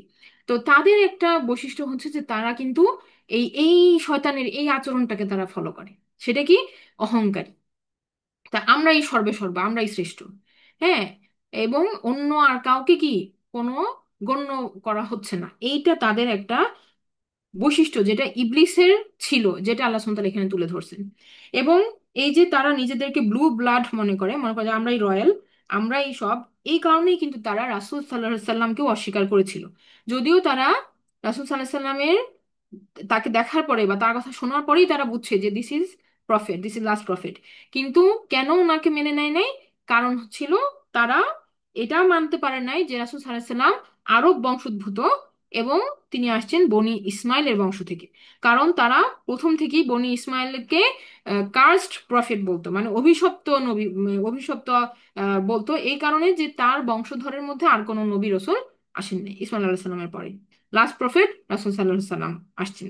তো তাদের একটা বৈশিষ্ট্য হচ্ছে যে তারা কিন্তু এই শয়তানের এই আচরণটাকে তারা ফলো করে। সেটা কি? অহংকারী। তা আমরাই সর্বে সর্বা, আমরাই শ্রেষ্ঠ। হ্যাঁ, এবং অন্য আর কাউকে কি কোনো গণ্য করা হচ্ছে না, এইটা তাদের একটা বৈশিষ্ট্য যেটা ইবলিসের ছিল, যেটা আল্লাহ সুবহানাহু ওয়া তাআলা এখানে তুলে ধরছেন। এবং এই যে তারা নিজেদেরকে ব্লু ব্লাড মনে করে যে আমরাই রয়্যাল, আমরাই সব, এই কারণেই কিন্তু তারা রাসূল সাল্লাল্লাহু আলাইহি সাল্লামকেও অস্বীকার করেছিল। যদিও তারা রাসূল সাল্লাল্লাহু আলাইহি সাল্লামের, তাকে দেখার পরে বা তার কথা শোনার পরেই তারা বুঝছে যে this is prophet, this is last prophet. কিন্তু কেন ওনাকে মেনে নেয় নাই? কারণ ছিল তারা এটা মানতে পারে নাই যে রাসূল সাল্লাল্লাহু আলাইহি সাল্লাম আরব বংশোদ্ভূত এবং তিনি আসছেন বনি ইসমাইলের বংশ থেকে। কারণ তারা প্রথম থেকেই বনি ইসমাইলকে কার্সড প্রফেট বলতো, মানে অভিশপ্ত নবী, অভিশপ্ত বলতো, এই কারণে যে তার বংশধরের মধ্যে আর কোনো নবী রসুল আসেননি ইসমাইল আলাইহিস সালামের পরে। লাস্ট প্রফেট রাসূল সাল্লাল্লাহু আলাইহি সাল্লাম আসছেন।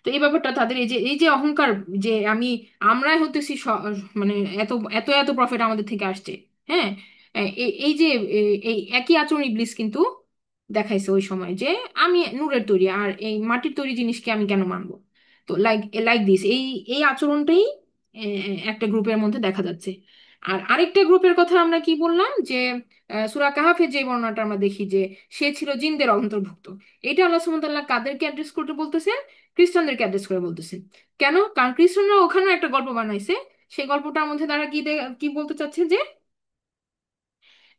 তো এই ব্যাপারটা তাদের, এই যে অহংকার, যে আমরাই হতেছি মানে এত এত এত প্রফিট আমাদের থেকে আসছে। হ্যাঁ, এই যে এই একই আচরণ ইবলিস কিন্তু দেখাইছে ওই সময়, যে আমি নূরের তৈরি আর এই মাটির তৈরি জিনিসকে আমি কেন মানবো। তো লাইক লাইক দিস, এই এই আচরণটাই একটা গ্রুপের মধ্যে দেখা যাচ্ছে। আর আরেকটা গ্রুপের কথা আমরা কি বললাম, যে সূরা কাহাফের যে বর্ণনাটা আমরা দেখি যে সে ছিল জিনদের অন্তর্ভুক্ত। এটা আল্লাহ সুবহানাহু ওয়া তাআলা কাদেরকে অ্যাড্রেস করতে বলতেছেন? খ্রিস্টানদেরকে অ্যাড্রেস করে বলতেছেন। কেন? কারণ খ্রিস্টানরা ওখানেও একটা গল্প বানাইছে। সেই গল্পটার মধ্যে তারা কি বলতে চাচ্ছে, যে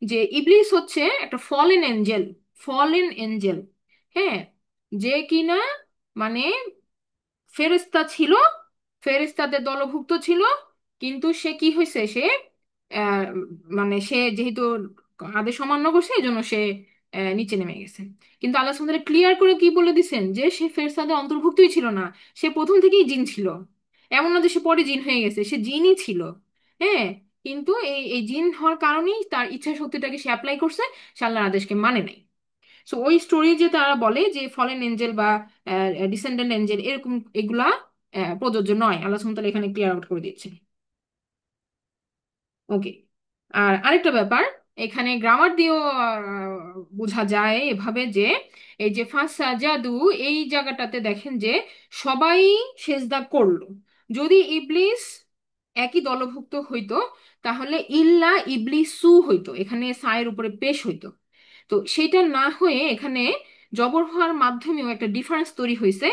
যে ইবলিস হচ্ছে একটা ফলেন এঞ্জেল, ফলেন এঞ্জেল। হ্যাঁ, যে কিনা মানে ফেরেশতা ছিল, ফেরেশতাদের দলভুক্ত ছিল, কিন্তু সে কি হয়েছে, সে আহ, মানে সে যেহেতু আদেশ অমান্য করছে এই জন্য সে নিচে নেমে গেছে। কিন্তু আল্লাহ সুবহানাহু ওয়া তাআলা ক্লিয়ার করে কি বলে দিছেন, যে সে ফেরেশতাদের অন্তর্ভুক্তই ছিল না, সে প্রথম থেকেই জিন ছিল। এমন না যে সে পরে জিন হয়ে গেছে, সে জিনই ছিল। হ্যাঁ, কিন্তু এই এই জিন হওয়ার কারণেই তার ইচ্ছা শক্তিটাকে সে অ্যাপ্লাই করছে, সে আল্লাহর আদেশকে মানে নাই। সো ওই স্টোরি যে তারা বলে যে ফলেন এঞ্জেল বা ডিসেন্ডেন্ট এঞ্জেল এরকম, এগুলা প্রযোজ্য নয়, আল্লাহ সুবহানাহু ওয়া তাআলা এখানে ক্লিয়ার আউট করে দিচ্ছেন। ওকে। আর আরেকটা ব্যাপার, এখানে গ্রামার দিয়েও বোঝা যায় এভাবে, যে এই যে জাদু, এই জায়গাটাতে দেখেন যে সবাই সেজদা করলো। যদি ইবলিস একই দলভুক্ত হইতো তাহলে ইল্লা ইবলিসু হইতো, এখানে সায়ের উপরে পেশ হইতো। তো সেটা না হয়ে এখানে জবর হওয়ার মাধ্যমেও একটা ডিফারেন্স তৈরি হয়েছে।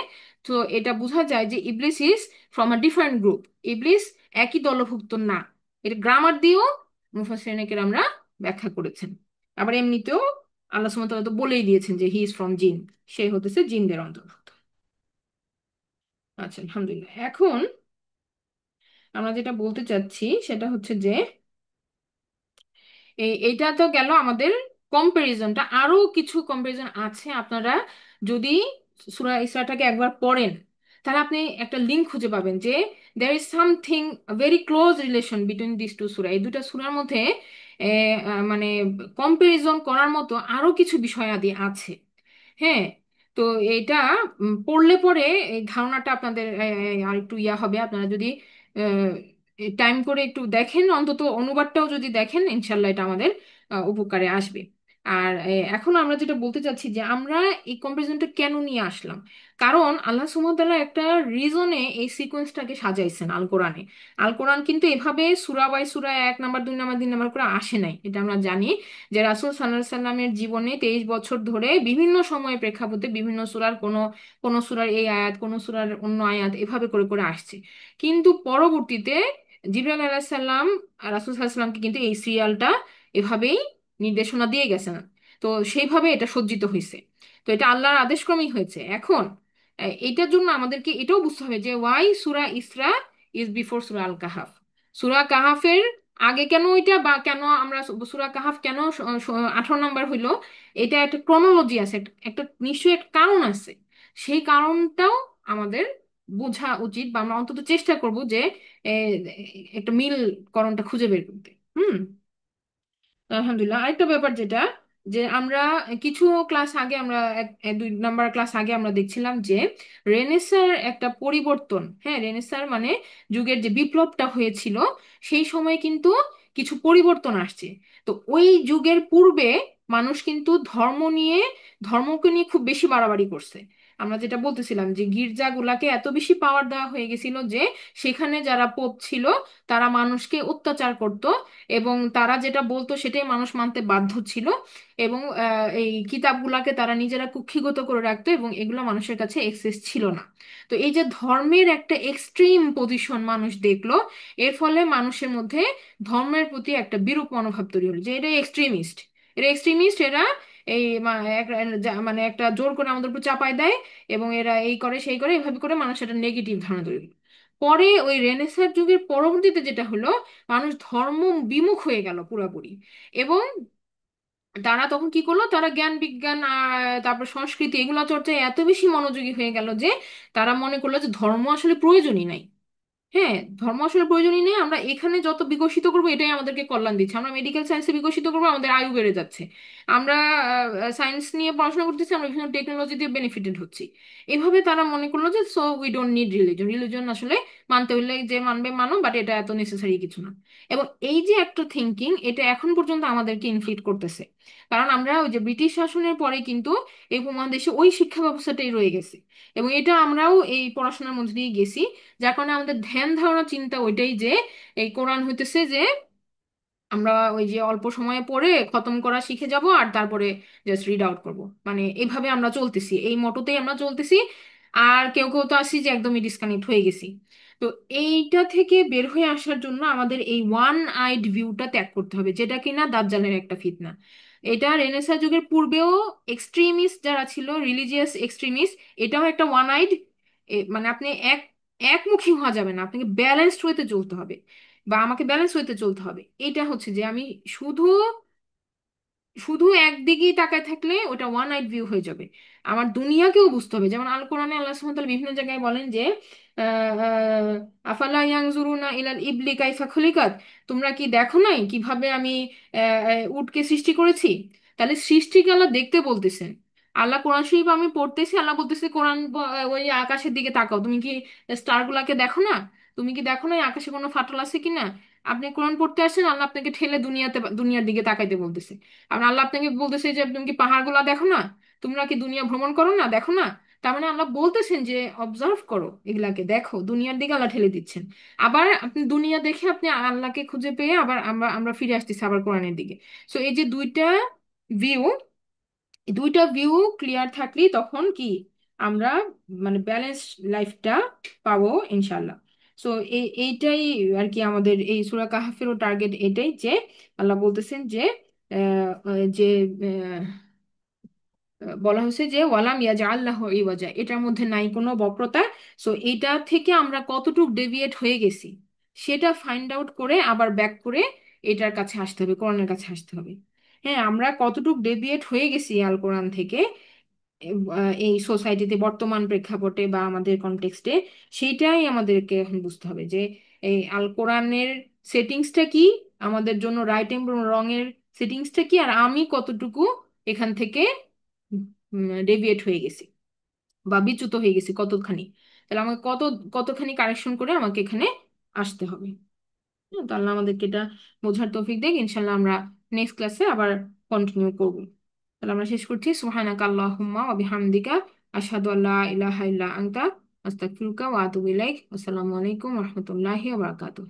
তো এটা বোঝা যায় যে ইবলিস is from a different group, ইবলিস একই দলভুক্ত না। এটা গ্রামার দিয়েও মুফাসসিরিনে আমরা ব্যাখ্যা করেছেন। আবার এমনিতেও আল্লাহ সুবহানাহু ওয়া তাআলা তো বলেই দিয়েছেন যে হি ইজ ফ্রম জিন, সে হতেছে জিনদের অন্তর্ভুক্ত। আচ্ছা, আলহামদুলিল্লাহ। এখন আমরা যেটা বলতে চাচ্ছি সেটা হচ্ছে যে এইটা তো গেল আমাদের কম্পারিজনটা, আরো কিছু কম্পারিজন আছে। আপনারা যদি সূরা ইসরাটাকে একবার পড়েন তাহলে আপনি একটা লিঙ্ক খুঁজে পাবেন, যে there is something very close relation between this two সূরা। এই দুটা সূরার মধ্যে মানে কম্পারিজন করার মতো আরো কিছু বিষয়াদি আছে। হ্যাঁ, তো এটা পড়লে পরে এই ধারণাটা আপনাদের আর একটু ইয়া হবে। আপনারা যদি টাইম করে একটু দেখেন, অন্তত অনুবাদটাও যদি দেখেন, ইনশাল্লাহ এটা আমাদের উপকারে আসবে। আর এখন আমরা যেটা বলতে চাচ্ছি, যে আমরা এই কম্পারিজনটা কেন নিয়ে আসলাম, কারণ আল্লাহ সুবহানাহু ওয়া তাআলা একটা রিজনে এই সিকোয়েন্সটাকে সাজাইছেন আল কোরআনে। আল কোরআন কিন্তু এভাবে সূরা বাই সূরা 1 নাম্বার 2 নাম্বার 3 নাম্বার করে আসে নাই, এটা আমরা জানি। যে রাসূল সাল্লাল্লাহু আলাইহি সাল্লামের জীবনে 23 বছর ধরে বিভিন্ন সময়ে প্রেক্ষাপটে বিভিন্ন সূরার কোন সূরার এই আয়াত, কোন সূরার অন্য আয়াত, এভাবে করে করে আসছে। কিন্তু পরবর্তীতে জিবরাইল আলাইহিস সালাম রাসূল সাল্লাল্লাহু আলাইহি সাল্লামকে কিন্তু এই সিরিয়ালটা এভাবেই নির্দেশনা দিয়ে গেছেন। তো সেইভাবে এটা সজ্জিত হয়েছে। তো এটা আল্লাহর আদেশক্রমেই হয়েছে। এখন এটার জন্য আমাদেরকে এটাও বুঝতে হবে যে ওয়াই সূরা ইসরা ইজ বিফোর সূরা আল কাহাফ। সূরা কাহাফের আগে কেন ওইটা, বা কেন আমরা সূরা কাহাফ কেন 18 নাম্বার হইলো, এটা একটা ক্রনোলজি আছে, একটা নিশ্চয়ই একটা কারণ আছে। সেই কারণটাও আমাদের বোঝা উচিত, বা আমরা অন্তত চেষ্টা করব যে এ, একটা মিল করণটা খুঁজে বের করতে। হুম। আলহামদুলিল্লাহ। আরেকটা ব্যাপার যেটা, যে আমরা কিছু ক্লাস আগে আমরা 2 নাম্বার ক্লাস আগে আমরা দেখছিলাম যে রেনেসার একটা পরিবর্তন। হ্যাঁ, রেনেসার মানে যুগের যে বিপ্লবটা হয়েছিল সেই সময় কিন্তু কিছু পরিবর্তন আসছে। তো ওই যুগের পূর্বে মানুষ কিন্তু ধর্মকে নিয়ে খুব বেশি বাড়াবাড়ি করছে। আমরা যেটা বলতেছিলাম যে গির্জাগুলাকে এত বেশি পাওয়ার দেওয়া হয়ে গেছিল যে সেখানে যারা পোপ ছিল তারা মানুষকে অত্যাচার করত, এবং তারা যেটা বলতো সেটাই মানুষ মানতে বাধ্য ছিল। এবং এই কিতাবগুলাকে তারা নিজেরা কুক্ষিগত করে রাখতো, এবং এগুলো মানুষের কাছে এক্সেস ছিল না। তো এই যে ধর্মের একটা এক্সট্রিম পজিশন মানুষ দেখলো, এর ফলে মানুষের মধ্যে ধর্মের প্রতি একটা বিরূপ মনোভাব তৈরি হলো যে এরা এক্সট্রিমিস্ট, এরা এই মানে একটা জোর করে আমাদের উপর চাপায় দেয়, এবং এরা এই করে সেই করে, এইভাবে করে মানুষ একটা নেগেটিভ ধারণা তৈরি হলো। পরে ওই রেনেসাঁ যুগের পরবর্তীতে যেটা হলো, মানুষ ধর্ম বিমুখ হয়ে গেল পুরোপুরি। এবং তারা তখন কি করলো, তারা জ্ঞান বিজ্ঞান তারপর সংস্কৃতি এগুলো চর্চায় এত বেশি মনোযোগী হয়ে গেল যে তারা মনে করলো যে ধর্ম আসলে প্রয়োজনই নাই। হ্যাঁ, ধর্ম আসলে প্রয়োজনই নেই, আমরা এখানে যত বিকশিত করবো এটাই আমাদেরকে কল্যাণ দিচ্ছে। আমরা মেডিকেল সায়েন্সে বিকশিত করবো, আমাদের আয়ু বেড়ে যাচ্ছে। আমরা সায়েন্স নিয়ে পড়াশোনা করতেছি, আমরা বিভিন্ন টেকনোলজি দিয়ে বেনিফিটেড হচ্ছি। এভাবে তারা মনে করলো যে so we don't need religion, religion আসলে মানতে হলে যে মানবে মানো, বাট এটা এত নেসেসারি কিছু না। এবং এই যে একটা থিঙ্কিং, এটা এখন পর্যন্ত আমাদেরকে ইনফ্লিক্ট করতেছে। কারণ আমরা ওই যে ব্রিটিশ শাসনের পরে কিন্তু এই উপমহাদেশে ওই শিক্ষা ব্যবস্থাটাই রয়ে গেছে, এবং এটা আমরাও এই পড়াশোনার মধ্যে দিয়ে গেছি। যার কারণে আমাদের ধ্যান ধারণা চিন্তা ওইটাই যে এই কোরআন হইতেছে যে আমরা ওই যে অল্প সময়ে পড়ে খতম করা শিখে যাব আর তারপরে জাস্ট রিড আউট করব, মানে এইভাবে আমরা চলতেছি, এই মটোতেই আমরা চলতেছি। আর কেউ কেউ তো আছি যে একদমই ডিসকানেক্ট হয়ে গেছি। তো এইটা থেকে বের হয়ে আসার জন্য আমাদের এই ওয়ান আইড ভিউটা ত্যাগ করতে হবে, যেটা কিনা দাজ্জালের একটা ফিতনা। এটা রেনেসাঁ যুগের পূর্বেও এক্সট্রিমিস্ট যারা ছিল, রিলিজিয়াস এক্সট্রিমিস্ট, এটাও একটা ওয়ান আইড। মানে আপনি একমুখী হওয়া যাবে না, আপনাকে ব্যালেন্সড হইতে চলতে হবে, বা আমাকে ব্যালেন্স হইতে চলতে হবে। এটা হচ্ছে যে আমি শুধু শুধু একদিকেই তাকায় থাকলে ওটা ওয়ান নাইট ভিউ হয়ে যাবে। আমার দুনিয়াকেও বুঝতে হবে, যেমন আল কোরআনে আল্লাহ সুবহানাহু ওয়া তাআলা বিভিন্ন জায়গায় বলেন যে আফালা ইয়ানজুরুনা ইলাল ইবলি কাইফা খুলিকাত, তোমরা কি দেখো নাই কিভাবে আমি উটকে সৃষ্টি করেছি? তাহলে সৃষ্টিকে আল্লাহ দেখতে বলতেছেন। আল্লাহ কোরআন শরীফ আমি পড়তেছি, আল্লাহ বলতেছে কোরআন ওই আকাশের দিকে তাকাও, তুমি কি স্টার গুলাকে দেখো না? তুমি কি দেখো না এই আকাশে কোনো ফাটল আছে কিনা? আপনি কোরআন পড়তে আসেন, আল্লাহ আপনাকে ঠেলে দুনিয়ার দিকে তাকাইতে বলতেছে। আর আল্লাহ আপনাকে বলতেছে যে তুমি কি পাহাড়গুলো দেখো না? তোমরা কি দুনিয়া ভ্রমণ করো না, দেখো না? তার মানে আল্লাহ বলতেছেন যে অবজার্ভ করো, এগুলাকে দেখো, দুনিয়ার দিকে আল্লাহ ঠেলে দিচ্ছেন। আবার আপনি দুনিয়া দেখে আপনি আল্লাহকে খুঁজে পেয়ে আবার আমরা আমরা ফিরে আসতেছি আবার কোরআনের দিকে। সো এই যে ভিউ দুইটা ভিউ ক্লিয়ার থাকলেই তখন কি আমরা মানে ব্যালেন্স লাইফটা পাবো ইনশাল্লাহ। সো এইটাই আর কি আমাদের এই সূরা কাহাফেরও টার্গেট এটাই, যে আল্লাহ বলতেছেন যে আহ, যে আহ, বলা হয়েছে যে ওয়ালাম ইয়াজআল লাহু ইওয়াজা, এটার মধ্যে নাই কোনো বক্রতা। সো এটা থেকে আমরা কতটুক ডেভিয়েট হয়ে গেছি সেটা ফাইন্ড আউট করে আবার ব্যাক করে এটার কাছে আসতে হবে, কোরআনের কাছে আসতে হবে। হ্যাঁ, আমরা কতটুক ডেভিয়েট হয়ে গেছি আল কোরআন থেকে এই সোসাইটিতে বর্তমান প্রেক্ষাপটে বা আমাদের কনটেক্সটে, সেইটাই আমাদেরকে এখন বুঝতে হবে যে এই আল কোরআনের সেটিংসটা কি, আমাদের জন্য রাইট এবং রং এর সেটিংসটা কি, আর আমি কতটুকু এখান থেকে ডেভিয়েট হয়ে গেছি বা বিচ্যুত হয়ে গেছি কতখানি। তাহলে আমাকে কতখানি কারেকশন করে আমাকে এখানে আসতে হবে। হ্যাঁ, তো আল্লাহ আমাদেরকে এটা বোঝার তৌফিক দেখ। ইনশাল্লাহ আমরা নেক্সট ক্লাসে আবার কন্টিনিউ করব। তাহলে আমরা শেষ করছি, সুবহানাকা আল্লাহুম্মা ওয়া বিহামদিকা আশহাদু আল্লা ইলাহা ইল্লা আনতা আস্তাগফিরুকা ওয়া আতুবু ইলাইক। আসসালামু আলাইকুম ওয়া রাহমাতুল্লাহি ওয়া বারাকাতুহু।